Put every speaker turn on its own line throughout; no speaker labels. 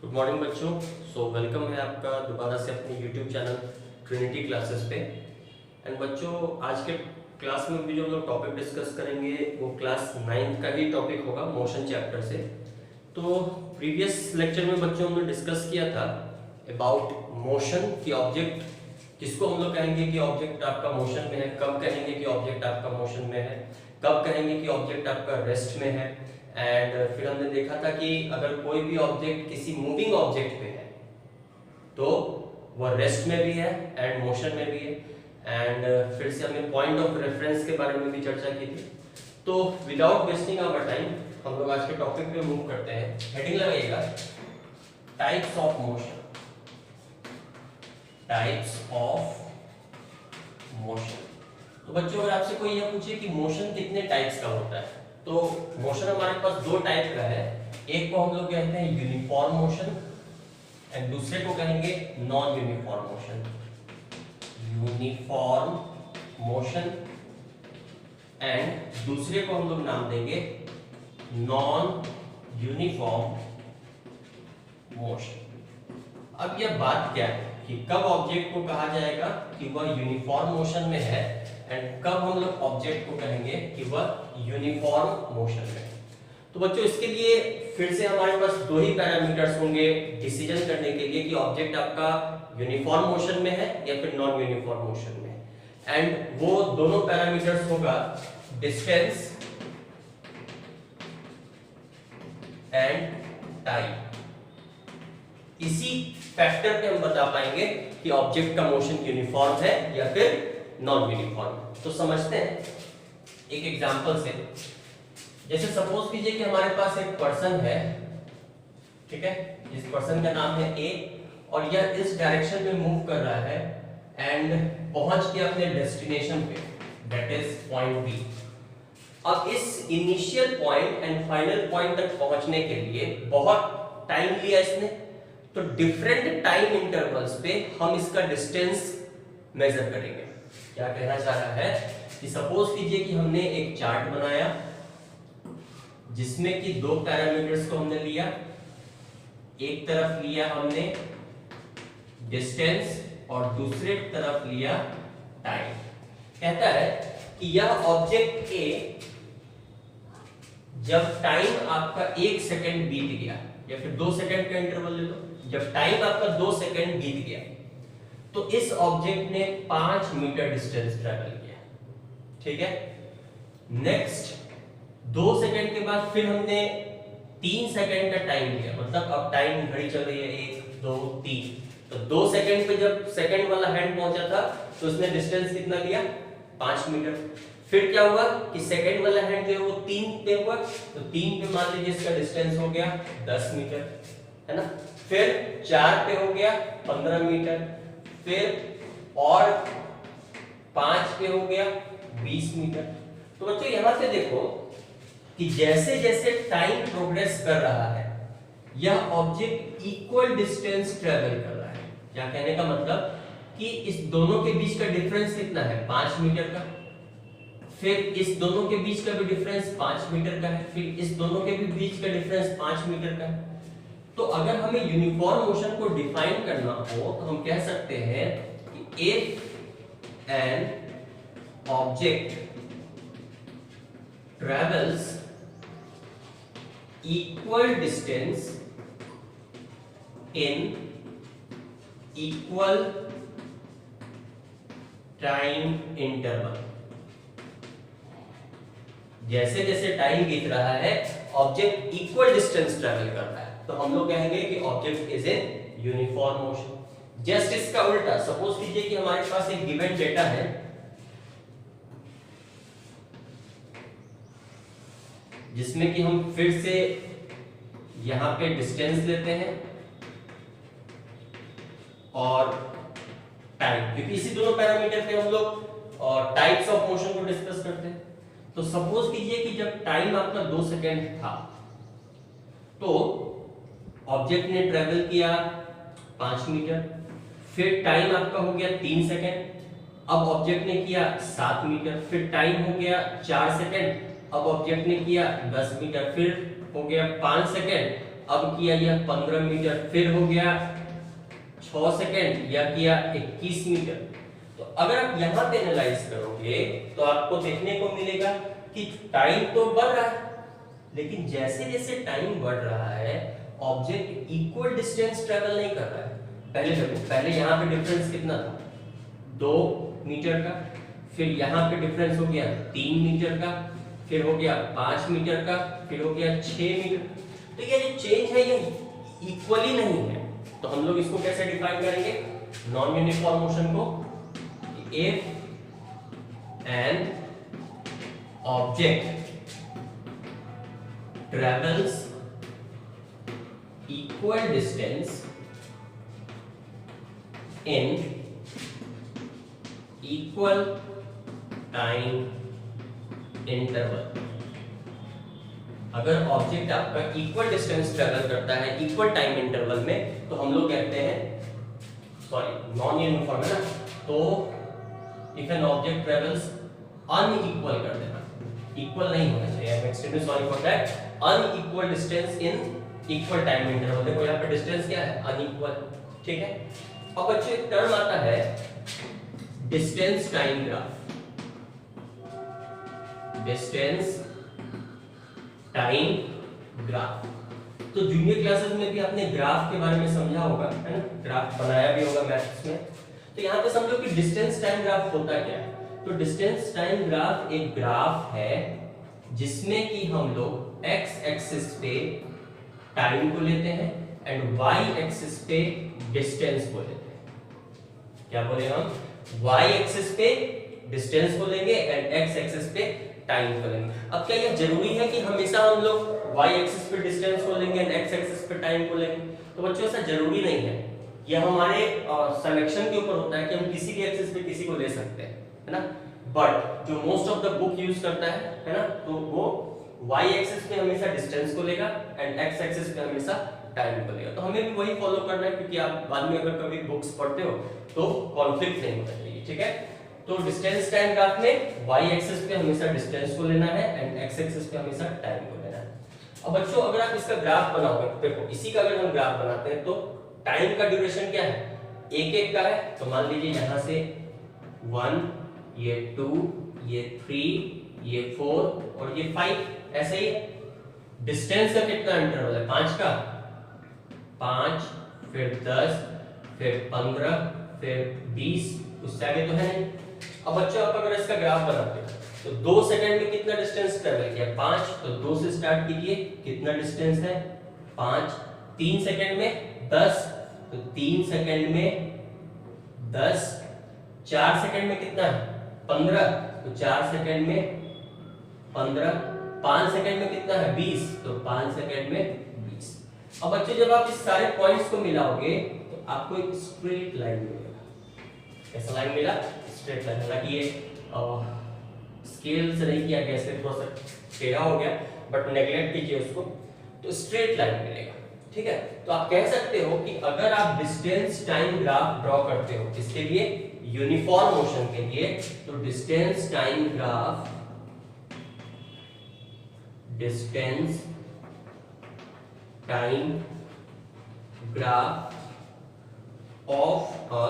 Good morning बच्चों। Welcome है आपका दोबारा से अपने यूट्यूब चैनल ट्रिनिटी क्लासेस पे। एंड बच्चों, आज के क्लास में भी जो हम लोग टॉपिक डिस्कस करेंगे वो क्लास 9th का ही टॉपिक होगा, मोशन चैप्टर से। तो प्रीवियस लेक्चर में बच्चों हमने डिस्कस किया था अबाउट मोशन की ऑब्जेक्ट किसको हम लोग कहेंगे कि ऑब्जेक्ट आपका मोशन में है, कब कहेंगे कि ऑब्जेक्ट आपका मोशन में है, कब कहेंगे कि ऑब्जेक्ट आपका रेस्ट में है। एंड फिर हमने देखा था कि अगर कोई भी ऑब्जेक्ट किसी मूविंग ऑब्जेक्ट पे है तो वह रेस्ट में भी है एंड मोशन में भी है। एंड फिर से हमने पॉइंट ऑफ रेफरेंस के बारे में भी चर्चा की थी। तो विदाउट वेस्टिंग आवर टाइम हम लोग आज के टॉपिक पे मूव करते हैं। हेडिंग लगाइएगा, types of motion. Types of motion. तो बच्चों, अगर आपसे कोई यह पूछे कि मोशन कितने टाइप्स का होता है, तो मोशन हमारे पास दो टाइप का है। एक को हम लोग कहते हैं यूनिफॉर्म मोशन एंड दूसरे को कहेंगे non uniform motion. Uniform motion and दूसरे को हम लोग नाम देंगे नॉन यूनिफॉर्म मोशन। अब यह बात क्या है कि कब ऑब्जेक्ट को कहा जाएगा कि वह यूनिफॉर्म मोशन में है एंड कब हम लोग ऑब्जेक्ट को कहेंगे कि वह यूनिफॉर्म मोशन में है। तो बच्चों, इसके लिए फिर से हमारे पास दो ही पैरामीटर्स होंगे डिसीजन करने के लिए कि ऑब्जेक्ट आपका यूनिफॉर्म मोशन में है या फिर नॉन यूनिफॉर्म मोशन में है। एंड वो दोनों पैरामीटर्स होगा डिस्टेंस एंड टाइम। इसी फैक्टर पे हम बता पाएंगे कि ऑब्जेक्ट का मोशन यूनिफॉर्म है या फिर नॉन यूनिफॉर्म। तो समझते हैं एक एग्जांपल से। जैसे सपोज कीजिए कि हमारे पास एक पर्सन है, ठीक है, इस पर्सन का नाम है ए और यह इस डायरेक्शन में मूव कर रहा है एंड पहुंच गया अपने डेस्टिनेशन पे, दैट इज पॉइंट बी। अब इस initial point and final point तक पहुंचने के लिए बहुत टाइम लिया इसने। तो डिफरेंट टाइम इंटरवल्स पे हम इसका डिस्टेंस मेजर करेंगे। क्या कहना चाह रहा है कि सपोज कीजिए कि हमने एक चार्ट बनाया जिसमें कि दो पैरामीटर्स को हमने लिया। एक तरफ लिया हमने डिस्टेंस और दूसरे तरफ लिया टाइम। कहता है कि यह ऑब्जेक्ट ए जब टाइम आपका 1 सेकंड बीत गया या फिर 2 सेकंड का इंटरवल ले लो, जब टाइम आपका 2 सेकंड बीत गया तो इस ऑब्जेक्ट ने 5 मीटर डिस्टेंस ट्रैवल किया, ठीक है। नेक्स्ट 2 सेकंड के बाद फिर हमने 3 सेकंड का टाइम लिया, मतलब अब टाइम घड़ी चल रही है 1 2 3। तो 2 सेकंड पे जब सेकंड वाला हैंड पहुंचा था तो उसने डिस्टेंस कितना लिया, 5 मीटर। फिर क्या हुआ कि सेकंड वाला हैंड जो है वो 3 पे हुआ, तो 3 पे मान लीजिए इसका डिस्टेंस हो गया 10 मीटर, है ना। फिर 4 पे हो गया 15 मीटर, फिर और 5 पे हो गया 20 मीटर। तो बच्चों, यहां से देखो कि जैसे जैसे टाइम प्रोग्रेस कर रहा है यह ऑब्जेक्ट इक्वल डिस्टेंस ट्रेवल कर रहा है। क्या कहने का मतलब कि इस दोनों के बीच का डिफरेंस कितना है, 5 मीटर का। फिर इस दोनों के बीच का भी डिफरेंस 5 मीटर का है, फिर इस दोनों के भी बीच का डिफरेंस 5 मीटर का है। तो अगर हमें यूनिफॉर्म मोशन को डिफाइन करना हो तो हम कह सकते हैं कि if an object travels equal distance in equal time interval। जैसे जैसे टाइम बीत रहा है ऑब्जेक्ट इक्वल डिस्टेंस ट्रैवल कर रहा है, तो हम लोग कहेंगे कि object is in uniform motion. Just इसका उल्टा, सपोज कीजिए कि हमारे पास एक गिवन डेटा है जिसमें कि हम फिर से यहां पे डिस्टेंस लेते हैं और टाइम, क्योंकि इसी दोनों पैरामीटर पे हम लोग और टाइप्स ऑफ मोशन को डिस्कस करते हैं। तो सपोज कीजिए कि जब टाइम आपका 2 सेकंड था तो ऑब्जेक्ट ने ट्रेवल किया 5 मीटर, फिर टाइम आपका हो गया 3 सेकंड, अब ऑब्जेक्ट ने किया 7 मीटर, फिर टाइम हो गया 4 सेकंड, अब ऑब्जेक्ट ने किया 10 मीटर, फिर हो गया 5 सेकंड अब किया यह 15 मीटर, फिर हो गया 6 सेकंड, या किया 21 मीटर। तो अगर आप यहाँ पे एनालाइज करोगे तो आपको देखने को मिलेगा कि टाइम तो बढ़ रहा है, लेकिन जैसे जैसे टाइम बढ़ रहा है ऑब्जेक्ट इक्वल डिस्टेंस ट्रेवल नहीं कर रहा है। पहले देखो, पहले यहाँ पे डिफरेंस कितना था, 2 मीटर का, फिर यहाँ पे डिफरेंस हो गया 3 मीटर का, फिर हो गया 5 मीटर का, फिर हो गया 6 मीटर। तो ये जो चेंज है ये इक्वली नहीं है। तो हम लोग इसको कैसे डिफाइन करेंगे, नॉन यूनिफॉर्म मोशन को, if an object travels equal distance in equal time interval। अगर ऑब्जेक्ट आपका इक्वल डिस्टेंस ट्रेवल करता है इक्वल टाइम इंटरवल में, तो हम लोग कहते हैं, सॉरी नॉन यूनिफॉर्म है ना, तो if an object travels unequal कर देना, इक्वल नहीं होना चाहिए, I am extremely sorry for that, unequal distance in equal time interval. देखो यहाँ पे डिस्टेंस क्या है, अनइक्वल, ठीक है। अब बच्चों एक टर्म आता है distance time graph, distance time graph. तो जूनियर क्लासेस में भी आपने ग्राफ के बारे में समझा होगा, है ना, ग्राफ बनाया भी होगा मैथ्स में। तो यहाँ पे समझो कि डिस्टेंस टाइम ग्राफ होता क्या है। तो डिस्टेंस टाइम ग्राफ एक ग्राफ है जिसमें कि हम लोग x एक्सिस पे टाइम को लेते हैं एंड y एक्सिस पे डिस्टेंस को लेते हैं। क्या बोले हम, y एक्सिस पे डिस्टेंस को लेंगे एंड x एक्सिस पे टाइम को लेंगे। अब क्या यह जरूरी है कि हमेशा हम लोग y एक्सिस पे डिस्टेंस को लेंगे एंड x एक्सिस पे टाइम को लेंगे? तो बच्चों ऐसा जरूरी नहीं है, यह हमारे सिलेक्शन के ऊपर होता है कि हम किसी भी एक्सिस पे किसी को ले सकते हैं, है ना। बट जो most of the book use करता है ना, तो वो y एक्सिस पे हमेशा डिस्टेंस को लेगा एंड x एक्सिस पे हमेशा टाइम को लेगा। तो हमें भी वही फॉलो करना है, क्योंकि आप बाद में अगर कभी बुक्स पढ़ते हो तो कॉन्फ्लिक्ट नहीं होना चाहिए, ठीक है। तो डिस्टेंस टाइम ग्राफ में y एक्सिस पे हमेशा डिस्टेंस को लेना है एंड x एक्सिस पे हमेशा टाइम को लेना है। अब बच्चों अगर आप इसका ग्राफ बनाओगे, देखो इसी का अगर हम ग्राफ बनाते हैं तो टाइम का ड्यूरेशन क्या है, एक एक का है। तो मान लीजिए यहाँ से 1, ये 2, ये 3, ये 4 और ये 5, ऐसे ही डिस्टेंस का कितना इंटरवल है, 5 का, 5, फिर 10, फिर 15, फिर 20, उससे आगे तो है नहीं। अब बच्चों आप अगर इसका ग्राफ बनाते हो तो 2 सेकंड में कितना डिस्टेंस ट्रेवल किया, 5, तो 2 से स्टार्ट कीजिए, कितना डिस्टेंस है 5, 3 सेकंड में 10, तो 3 सेकंड में 10, 4 सेकंड में कितना है 15, तो 4 सेकंड में 15, 5 सेकंड में कितना है 20, तो 5 सेकंड में 20। अब बच्चों जब आप इस सारे पॉइंट्स को मिलाओगे तो आपको एक स्ट्रेट लाइन मिलेगा। कैसा लाइन मिला, स्ट्रेट लाइन। हालांकि ये स्केल से नहीं किया गया, इसलिए थोड़ा सा टेढ़ा हो गया, बट नेगलेक्ट कीजिए उसको, तो स्ट्रेट लाइन मिलेगा, ठीक है। तो आप कह सकते हो कि अगर आप डिस्टेंस टाइम ग्राफ ड्रॉ करते हो इसके लिए, यूनिफॉर्म मोशन के लिए, तो distance time graph, distance time graph of a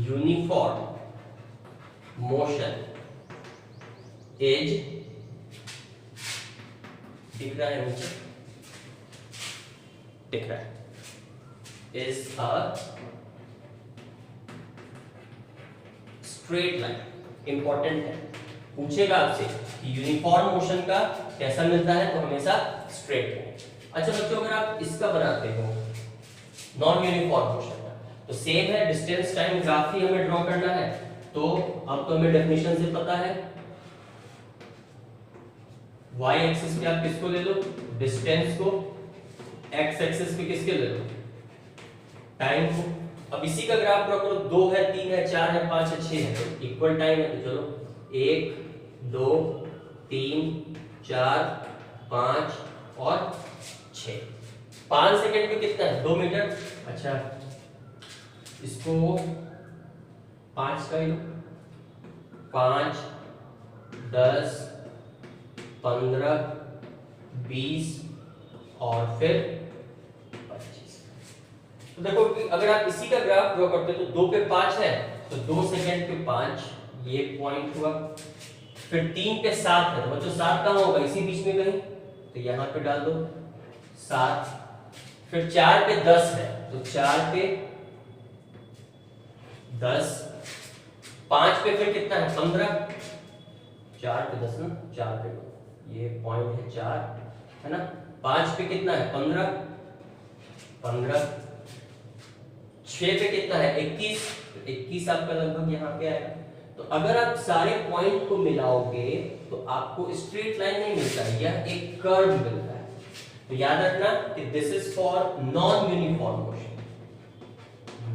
uniform motion is, दिख रहा है नीचे, दिख रहा है, is a straight line. Important है, पूछेगा आपसे कि यूनिफॉर्म मोशन का कैसा मिलता है, तो हमेशा स्ट्रेट लाइन। अच्छा बच्चों अगर आप इसका बनाते हो नॉन यूनिफॉर्म मोशन का, तो सेम है, डिस्टेंस टाइम ग्राफ ही हमें ड्रॉ करना है। तो अब तो हमें डेफिनेशन से पता है, y एक्सिस पे आप किसको ले लो, डिस्टेंस को, x एक्सिस पे किसके ले लो, टाइम को। अब इसी का ग्राफ ड्रॉ करो, 2 है, 3 है, 4 है, 5 है, 6 है, तो इक्वल टाइम है, तो चलो 1, 2, 3, 4, 5 और 6। 5 सेकंड में कितना है, 2 मीटर। अच्छा इसको 5 का ही लो, 5, 10, 15, 20 और फिर 25। तो देखो कि अगर आप इसी का ग्राफ ड्रॉ करते हो तो 2 पे 5 है तो 2 सेकंड पे 5 ये पॉइंट हुआ, फिर 3 पे 7 है तो बच्चों 7 कहां होगा, इसी बीच में कहीं, तो यहां पे डाल दो 7, फिर 4 पे 10 है तो 4 पे 10, 5 पे फिर कितना है 15, 4 पे 10 ना, 4 पे ये पॉइंट है 4 है ना, 5 पे कितना है 15, 6 पे कितना है 21, तो 21 आपका लगभग यहाँ पे आएगा। तो अगर आप सारे पॉइंट को मिलाओगे तो आपको स्ट्रेट लाइन नहीं मिलता है, यह एक कर्व मिलता है। तो याद रखना कि this is for non uniform motion,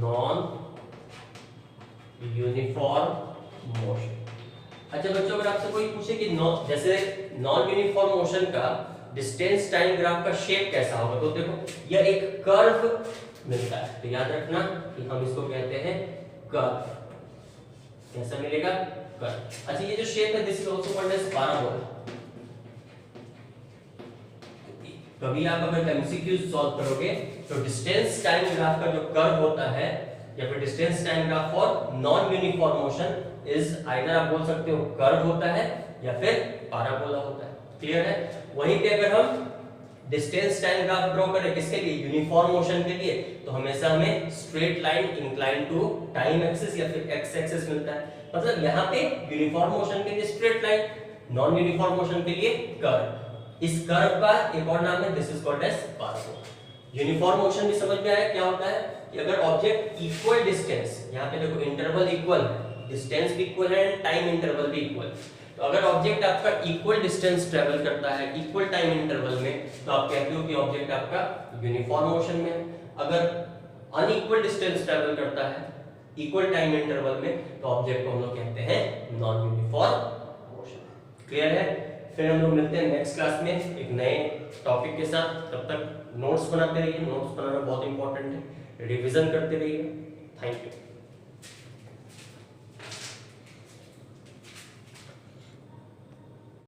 non uniform motion. अच्छा बच्चों, अगर आपसे कोई पूछे कि जैसे नॉन यूनिफॉर्म मोशन का डिस्टेंस टाइम ग्राफ का शेप कैसा होगा, तो देखो यह एक कर्व मिलता है। तो याद रखना कि हम इसको कहते हैं कर्व। कैसा मिलेगा, कर्व। अच्छा, ये जो शेप है this is also called as parabola. कभी आप अगर एमसीक्यूज सॉल्व करोगे तो डिस्टेंस टाइम ग्राफ का जो कर्व होता है या फिर distance time graph for non uniform motion is either आप बोल सकते हो कर्व होता है या फिर पैराबोला होता है। क्लियर है। वहीं पे अगर हम डिस्टेंस टाइम ग्राफ ड्रॉ करें किसके लिए, यूनिफॉर्म मोशन के लिए, तो हमेशा हमें straight line incline to time axis या फिर एक्स एक्सिस मिलता है। मतलब यहाँ पे यूनिफॉर्म मोशन के लिए straight line, non uniform motion के लिए कर्व। इस कर्व का एक और नाम है, this is called as parabola. Uniform motion भी समझ में आया क्या होता है कि अगर ऑब्जेक्ट इक्वल डिस्टेंस, यहाँ पे देखो इंटरवल इक्वल है, डिस्टेंस भी इक्वल है एंड टाइम इंटरवल भी इक्वल, तो अगर ऑब्जेक्ट आपका इक्वल डिस्टेंस ट्रेवल करता है इक्वल टाइम इंटरवल में, तो आप कहते हो कि ऑब्जेक्ट आपका यूनिफॉर्म मोशन में है। अगर अनइक्वल डिस्टेंस ट्रेवल करता है इक्वल टाइम इंटरवल में, तो ऑब्जेक्ट को हम लोग कहते हैं नॉन यूनिफॉर्म मोशन। क्लियर है। फिर हम लोग मिलते हैं नेक्स्ट क्लास में एक नए टॉपिक के साथ। तब तक नोट्स बनाते रहिए, नोट्स बनाना बहुत इंपॉर्टेंट है, रिवीजन करते रहिए। Thank you.